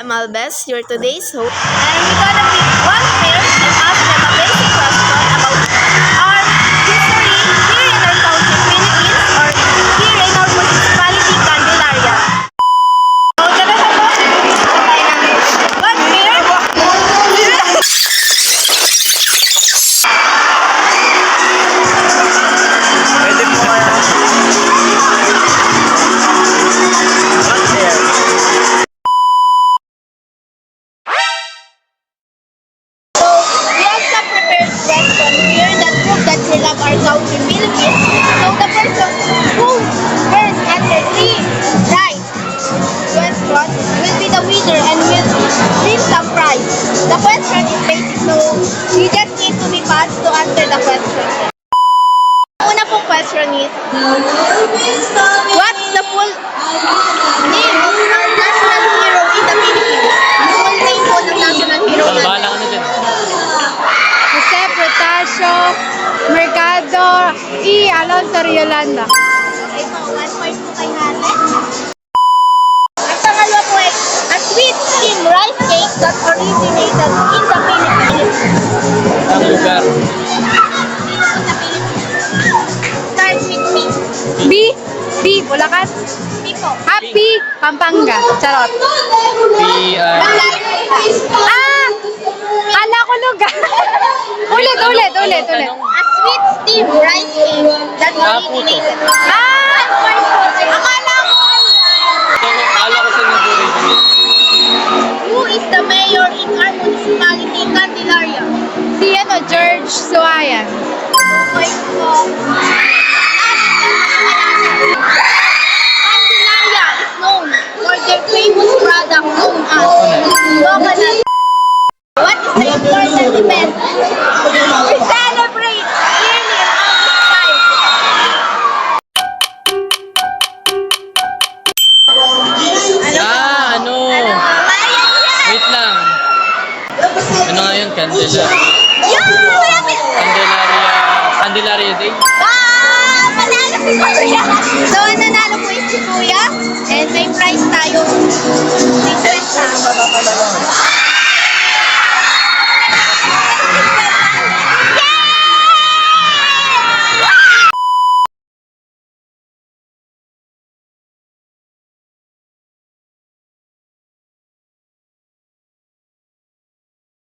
Malbes, your today's host. And we're gonna pick one pair and ask them a basic question about our history here in our country, Philippines, or here in our municipality, Candelaria. So, tara sa po. One pair. Pwede po kaya. Our country, Philippines. So the person who first answer 3 right question will be the winner and will win some prize. The question is basic, so you just need to be fast to answer the question. Una pong question is, what's the full name of national hero in the Philippines? Full name po ng national hero natin. Jose Protasio Mercado y Alonso Riolanda. Okay po, 1 point po kay Hane. Ang pangalawa po ay a sweet steam rice cake that originated in the Philippines. Ang lugar. Dito po sa Philippines. Start with me. B. Bulacan. B po. Happy Pampanga. Charot. Kala ko lugar. ulit. A sweet steam rice cake that originated. Akala ko Kala ko sa nag-originate. who is the mayor in our municipality, Candelaria? Si George Suayan. Okay po. Candelaria is known for their famous product known as coconut. What is the important event we celebrate yearly around this time? Wait lang. Ano nga yun? Candelaria Day? Manalo si Kuya! So, nanalo po is si Kuya. And may prize tayo. 50.